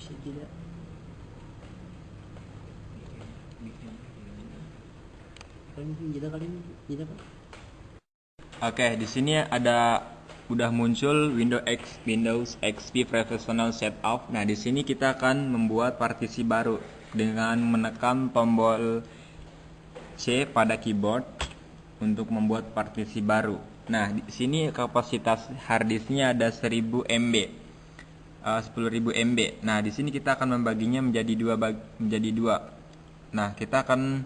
Bisa tidak? Kalian tidak kalian tidak Pak? Oke, di sini udah muncul Windows XP Professional Setup. Nah, di sini kita akan membuat partisi baru dengan menekan tombol C pada keyboard untuk membuat partisi baru. Nah, di sini kapasitas harddisknya ada 1000 MB. 10.000 MB. Nah, di sini kita akan membaginya menjadi dua. Nah, kita akan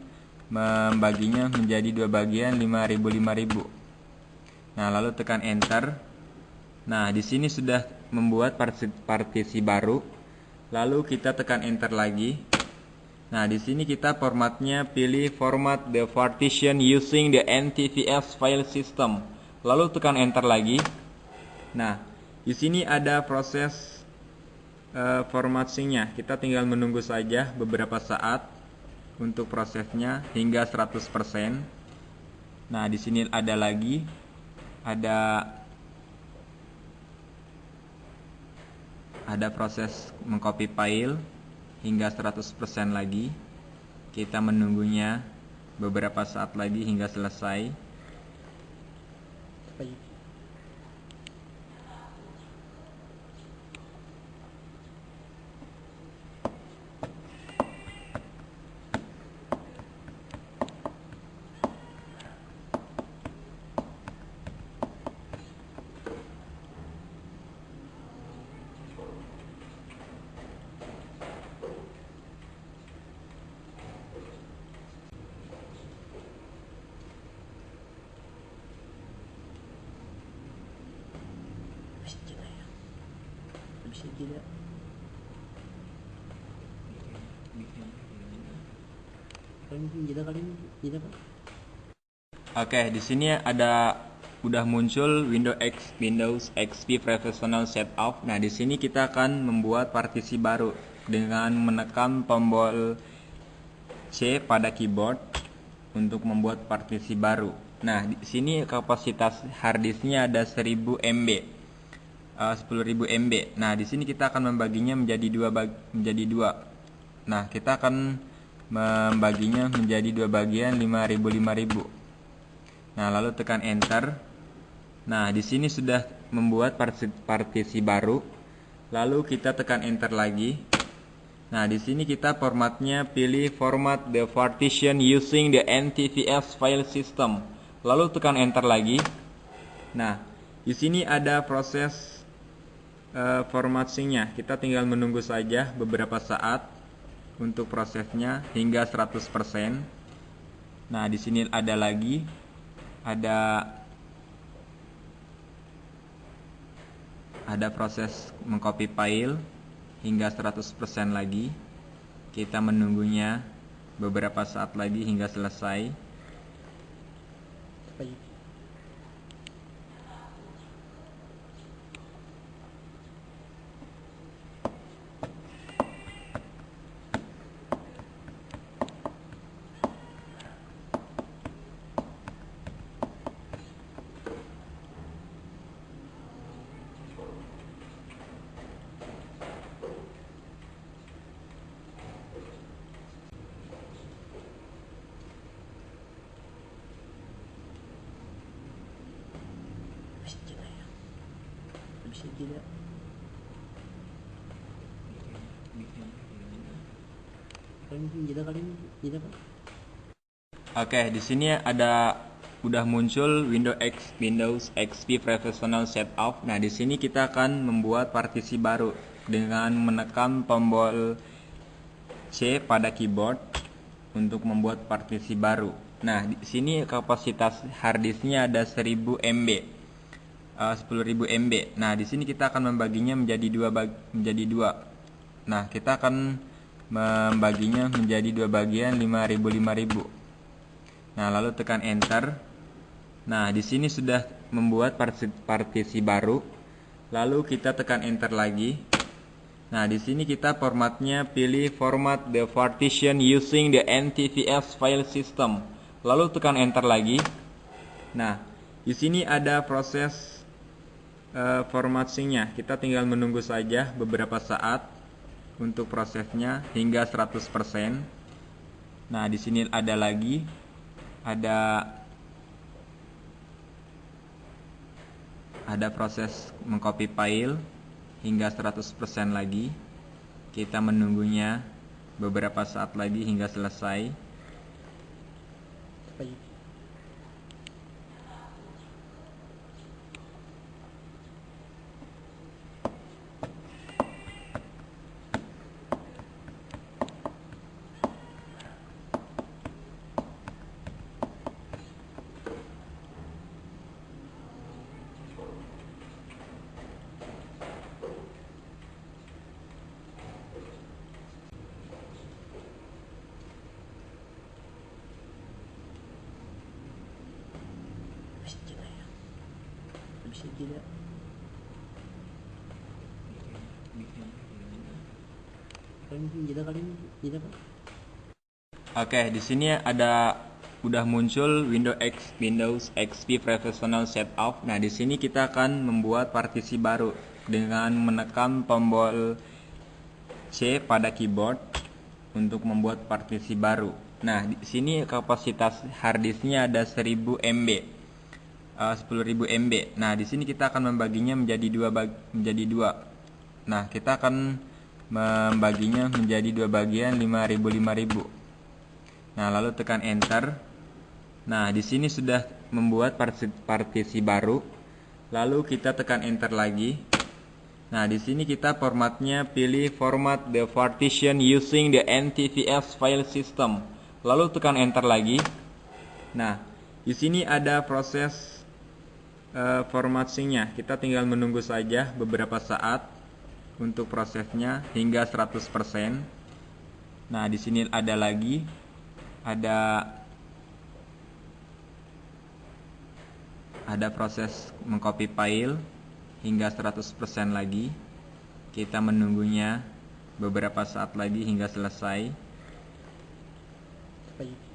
membaginya menjadi dua bagian 5.000. Nah, lalu tekan enter. Nah, di sini sudah membuat partisi baru. Lalu kita tekan enter lagi. Nah, di sini kita formatnya pilih format the partition using the NTFS file system. Lalu tekan enter lagi. Nah, di sini ada proses formattingnya. Kita tinggal menunggu saja beberapa saat untuk prosesnya hingga 100%. Nah, di sini ada lagi ada proses mengcopy file hingga 100% lagi. Kita menunggunya beberapa saat lagi hingga selesai. Baik. Bisa tidak ya? Bisa tidak? Kalian kalian tidak Pak? Oke, di sini udah muncul Windows XP Professional Setup. Nah, di sini kita akan membuat partisi baru dengan menekan tombol C pada keyboard untuk membuat partisi baru. Nah, di sini kapasitas harddisknya ada 1000 MB. 10.000 MB. Nah, di sini kita akan membaginya menjadi dua. Nah, kita akan membaginya menjadi dua bagian 5.000. Nah, lalu tekan enter. Nah, di sini sudah membuat partisi baru. Lalu kita tekan enter lagi. Nah, di sini kita formatnya pilih format the partition using the NTFS file system. Lalu tekan enter lagi. Nah, di sini ada proses formattingnya. Kita tinggal menunggu saja beberapa saat untuk prosesnya hingga 100%. Nah, di sini ada lagi ada proses mengcopy file hingga 100% lagi. Kita menunggunya beberapa saat lagi hingga selesai. Baik. Bisa tidak ya? Bisa tidak? Kalian kalian tidak Pak? Oke, di sini udah muncul Windows XP Professional Setup. Nah, di sini kita akan membuat partisi baru dengan menekan tombol C pada keyboard untuk membuat partisi baru. Nah, di sini kapasitas harddisknya ada 1000 MB. 10.000 MB. Nah, di sini kita akan membaginya menjadi dua. Nah, kita akan membaginya menjadi dua bagian 5.000. Nah, lalu tekan enter. Nah, di sini sudah membuat partisi baru. Lalu kita tekan enter lagi. Nah, di sini kita formatnya pilih format the partition using the NTFS file system. Lalu tekan enter lagi. Nah, di sini ada proses formattingnya. Kita tinggal menunggu saja beberapa saat untuk prosesnya hingga 100%. Nah, di sini ada lagi ada proses mengcopy file hingga 100% lagi. Kita menunggunya beberapa saat lagi hingga selesai. Apa ini? Bisa gila ya. Bisa gila. Kalian gila kalian gila Pak. Oke, di sini udah muncul Windows XP Professional Setup. Nah, di sini kita akan membuat partisi baru dengan menekan tombol C pada keyboard untuk membuat partisi baru. Nah, di sini kapasitas harddisknya ada 1000 MB. 10.000 MB. Nah, di sini kita akan membaginya menjadi dua. Nah, kita akan membaginya menjadi dua bagian 5.000. Nah, lalu tekan enter. Nah, di sini sudah membuat partisi baru. Lalu kita tekan enter lagi. Nah, di sini kita formatnya pilih format the partition using the NTFS file system. Lalu tekan enter lagi. Nah, di sini ada proses formattingnya. Kita tinggal menunggu saja beberapa saat untuk prosesnya hingga 100%. Nah, di sini ada lagi ada proses mengcopy file hingga 100% lagi. Kita menunggunya beberapa saat lagi hingga selesai. Apa ini?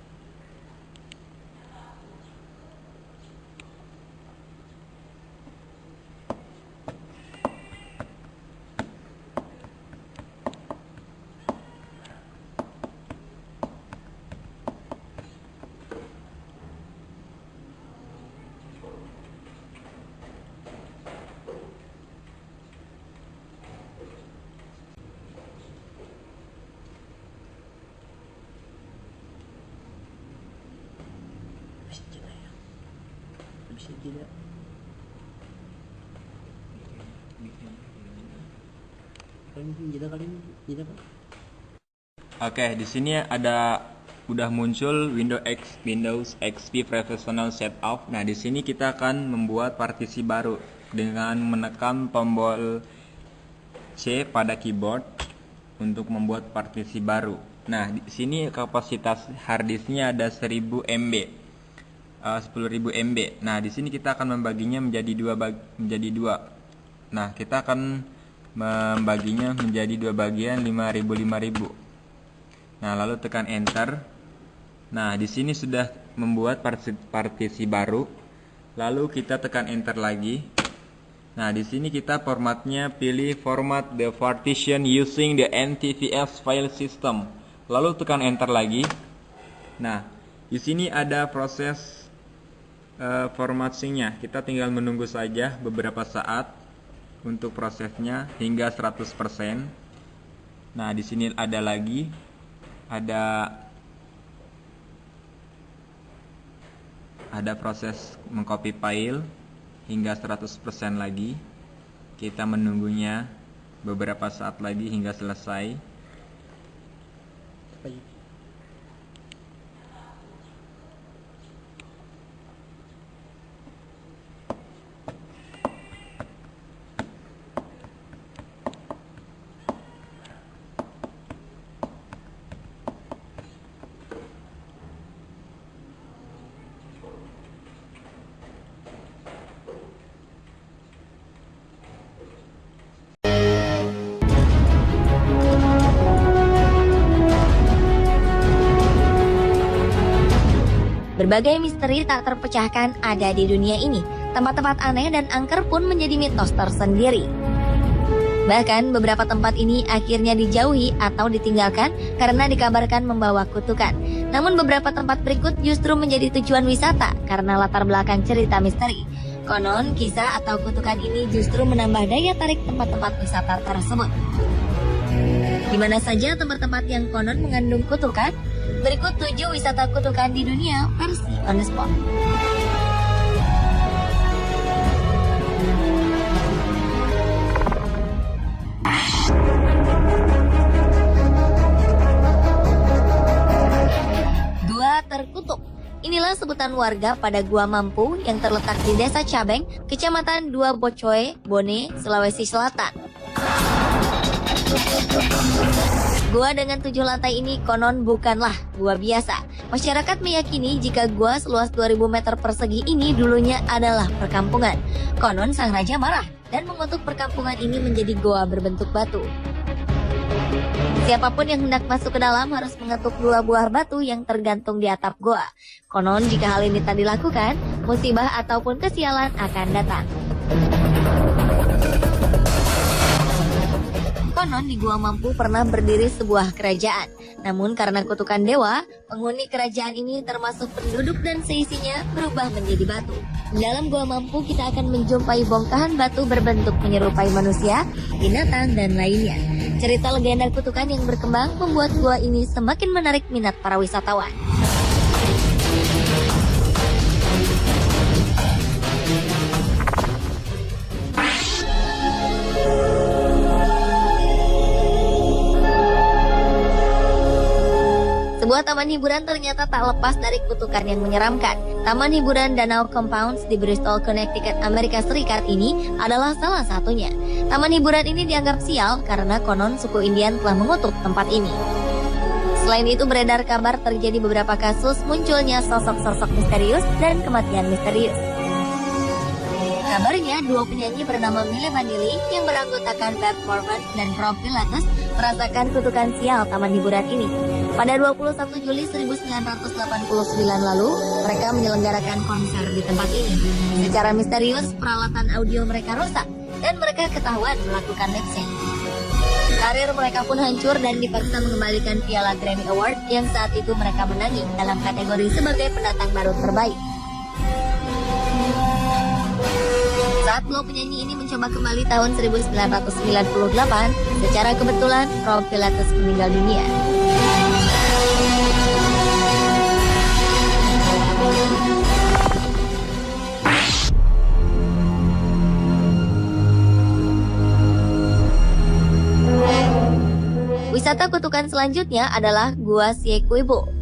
Bisa gila ya. Bisa gila. Kalian gila kalian gila Pak. Oke, di sini udah muncul Windows XP Professional Setup. Nah, di sini kita akan membuat partisi baru dengan menekan tombol C pada keyboard untuk membuat partisi baru. Nah, di sini kapasitas harddisknya ada 1000 MB. 10.000 MB. Nah, di sini kita akan membaginya menjadi dua. Nah, kita akan membaginya menjadi dua bagian 5.000. Nah, lalu tekan enter. Nah, di sini sudah membuat partisi baru. Lalu kita tekan enter lagi. Nah, di sini kita formatnya pilih format the partition using the NTFS file system. Lalu tekan enter lagi. Nah, di sini ada proses formattingnya. Kita tinggal menunggu saja beberapa saat untuk prosesnya hingga 100%. Nah, di sini ada lagi ada proses mengcopy file hingga 100% lagi. Kita menunggunya beberapa saat lagi hingga selesai. Apa ini? Berbagai misteri tak terpecahkan ada di dunia ini. Tempat-tempat aneh dan angker pun menjadi mitos tersendiri. Bahkan beberapa tempat ini akhirnya dijauhi atau ditinggalkan karena dikabarkan membawa kutukan. Namun beberapa tempat berikut justru menjadi tujuan wisata karena latar belakang cerita misteri. Konon, kisah atau kutukan ini justru menambah daya tarik tempat-tempat wisata tersebut. Di mana saja tempat-tempat yang konon mengandung kutukan? Berikut 7 wisata kutukan di dunia versi on the spot. Gua Terkutuk. Inilah sebutan warga pada Gua Mampu yang terletak di Desa Cabeng, Kecamatan Dua Bocoe, Bone, Sulawesi Selatan. Gua dengan 7 lantai ini konon bukanlah gua biasa. Masyarakat meyakini jika gua seluas 2000 meter persegi ini dulunya adalah perkampungan. Konon sang raja marah dan mengutuk perkampungan ini menjadi goa berbentuk batu. Siapapun yang hendak masuk ke dalam harus mengetuk 2 buah batu yang tergantung di atap goa. Konon jika hal ini tak dilakukan, musibah ataupun kesialan akan datang. Konon di Gua Mampu pernah berdiri sebuah kerajaan. Namun karena kutukan dewa, penghuni kerajaan ini termasuk penduduk dan seisinya berubah menjadi batu. Dalam Gua Mampu kita akan menjumpai bongkahan batu berbentuk menyerupai manusia, binatang, dan lainnya. Cerita legenda kutukan yang berkembang membuat gua ini semakin menarik minat para wisatawan. Sebuah taman hiburan ternyata tak lepas dari kutukan yang menyeramkan. Taman hiburan Danau Compounds di Bristol, Connecticut, Amerika Serikat ini adalah salah satunya. Taman hiburan ini dianggap sial karena konon suku Indian telah mengutuk tempat ini. Selain itu beredar kabar terjadi beberapa kasus munculnya sosok-sosok misterius dan kematian misterius. Kabarnya, 2 penyanyi bernama Milli Vanilli yang beranggotakan Beth Morbid dan Rob Pilatus merasakan kutukan sial taman hiburan ini. Pada 21 Juli 1989 lalu, mereka menyelenggarakan konser di tempat ini. Secara misterius, peralatan audio mereka rusak dan mereka ketahuan melakukan lip sync. Karir mereka pun hancur dan dipaksa mengembalikan piala Grammy Award yang saat itu mereka menangi dalam kategori sebagai pendatang baru terbaik. Saat 2 penyanyi ini mencoba kembali tahun 1998, secara kebetulan Rob Pilatus meninggal dunia. Wisata kutukan selanjutnya adalah Gua Siequibo.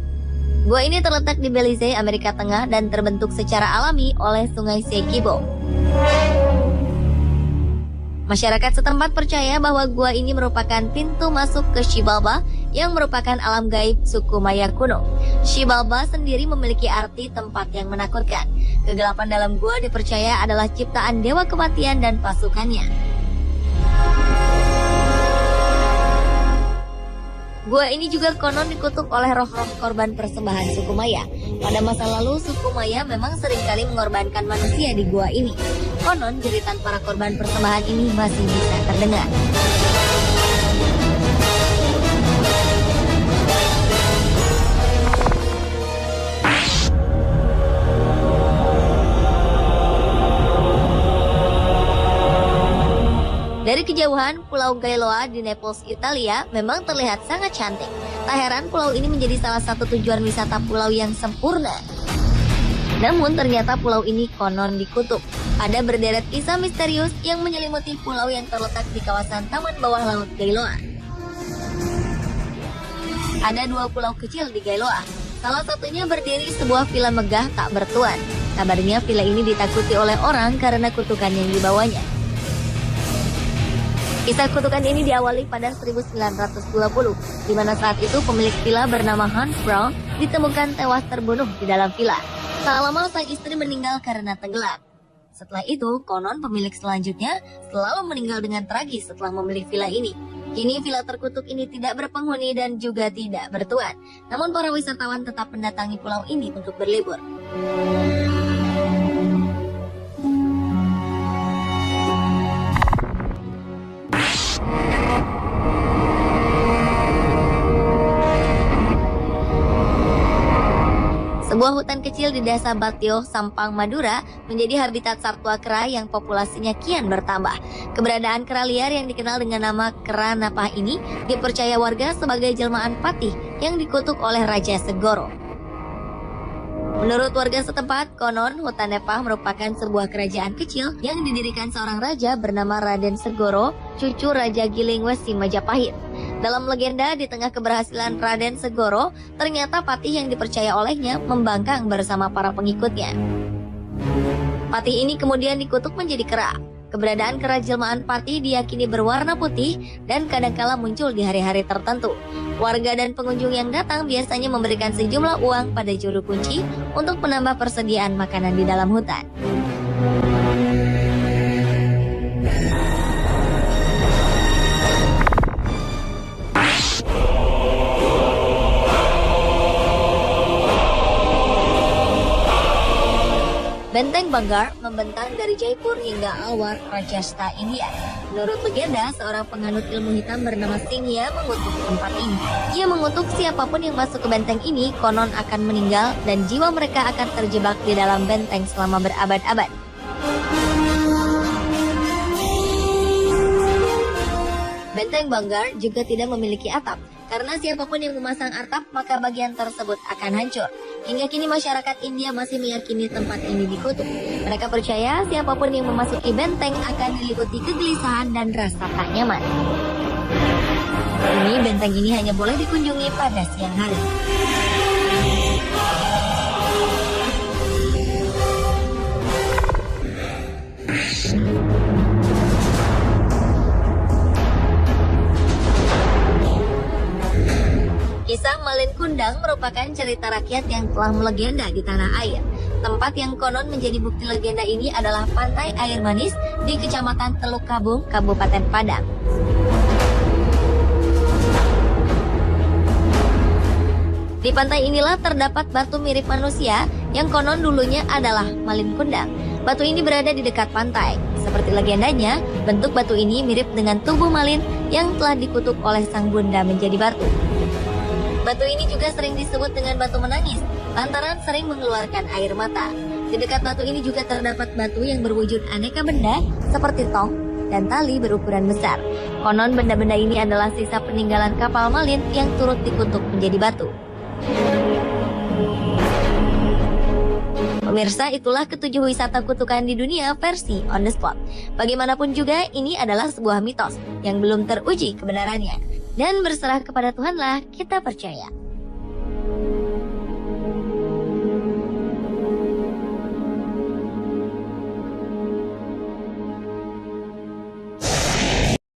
Gua ini terletak di Belize, Amerika Tengah dan terbentuk secara alami oleh Sungai Siequibo. Masyarakat setempat percaya bahwa gua ini merupakan pintu masuk ke Xibalba yang merupakan alam gaib suku Maya kuno. Xibalba sendiri memiliki arti tempat yang menakutkan. Kegelapan dalam gua dipercaya adalah ciptaan dewa kematian dan pasukannya. Gua ini juga konon dikutuk oleh roh-roh korban persembahan suku Maya. Pada masa lalu, suku Maya memang seringkali mengorbankan manusia di gua ini. Konon, jeritan para korban persembahan ini masih bisa terdengar. Dari kejauhan, Pulau Gailoa di Naples, Italia memang terlihat sangat cantik. Tak heran pulau ini menjadi salah satu tujuan wisata pulau yang sempurna. Namun ternyata pulau ini konon dikutuk. Ada berderet kisah misterius yang menyelimuti pulau yang terletak di kawasan Taman Bawah Laut Gailoa. Ada 2 pulau kecil di Gailoa. Salah satunya berdiri sebuah villa megah tak bertuan. Kabarnya villa ini ditakuti oleh orang karena kutukan yang dibawanya. Kisah kutukan ini diawali pada 1920, di mana saat itu pemilik villa bernama Hans Brown ditemukan tewas terbunuh di dalam villa. Tak lama sang istri meninggal karena tenggelam. Setelah itu, konon pemilik selanjutnya selalu meninggal dengan tragis setelah memilih villa ini. Kini villa terkutuk ini tidak berpenghuni dan juga tidak bertuan. Namun para wisatawan tetap mendatangi pulau ini untuk berlibur. Sebuah hutan kecil di desa Batio, Sampang, Madura menjadi habitat satwa kera yang populasinya kian bertambah. Keberadaan kera liar yang dikenal dengan nama kera napah ini dipercaya warga sebagai jelmaan patih yang dikutuk oleh Raja Segoro. Menurut warga setempat, konon hutan Nepah merupakan sebuah kerajaan kecil yang didirikan seorang raja bernama Raden Segoro, cucu Raja Gilingwesi Majapahit. Dalam legenda, di tengah keberhasilan Raden Segoro, ternyata patih yang dipercaya olehnya membangkang bersama para pengikutnya. Patih ini kemudian dikutuk menjadi kera. Keberadaan kera jelmaan patih diyakini berwarna putih dan kadangkala muncul di hari-hari tertentu. Warga dan pengunjung yang datang biasanya memberikan sejumlah uang pada juru kunci untuk menambah persediaan makanan di dalam hutan. Benteng Bangar membentang dari Jaipur hingga Alwar, Rajasthan, India. Menurut legenda, seorang penganut ilmu hitam bernama Singya mengutuk tempat ini. Ia mengutuk siapapun yang masuk ke benteng ini konon akan meninggal dan jiwa mereka akan terjebak di dalam benteng selama berabad-abad. Benteng Bangar juga tidak memiliki atap, karena siapapun yang memasang atap maka bagian tersebut akan hancur. Hingga kini masyarakat India masih meyakini tempat ini dikutuk. Mereka percaya siapapun yang memasuki benteng akan diliputi kegelisahan dan rasa tak nyaman. Ini benteng ini hanya boleh dikunjungi pada siang hari. Kisah Malin Kundang merupakan cerita rakyat yang telah melegenda di tanah air. Tempat yang konon menjadi bukti legenda ini adalah Pantai Air Manis di Kecamatan Teluk Kabung, Kabupaten Padang. Di pantai inilah terdapat batu mirip manusia yang konon dulunya adalah Malin Kundang. Batu ini berada di dekat pantai. Seperti legendanya, bentuk batu ini mirip dengan tubuh Malin yang telah dikutuk oleh sang bunda menjadi batu. Batu ini juga sering disebut dengan batu menangis, lantaran sering mengeluarkan air mata. Di dekat batu ini juga terdapat batu yang berwujud aneka benda seperti tong dan tali berukuran besar. Konon benda-benda ini adalah sisa peninggalan kapal Malin yang turut dikutuk menjadi batu. Pemirsa, itulah ketujuh wisata kutukan di dunia versi on the spot. Bagaimanapun juga, ini adalah sebuah mitos yang belum teruji kebenarannya. Dan berserah kepada Tuhanlah kita percaya.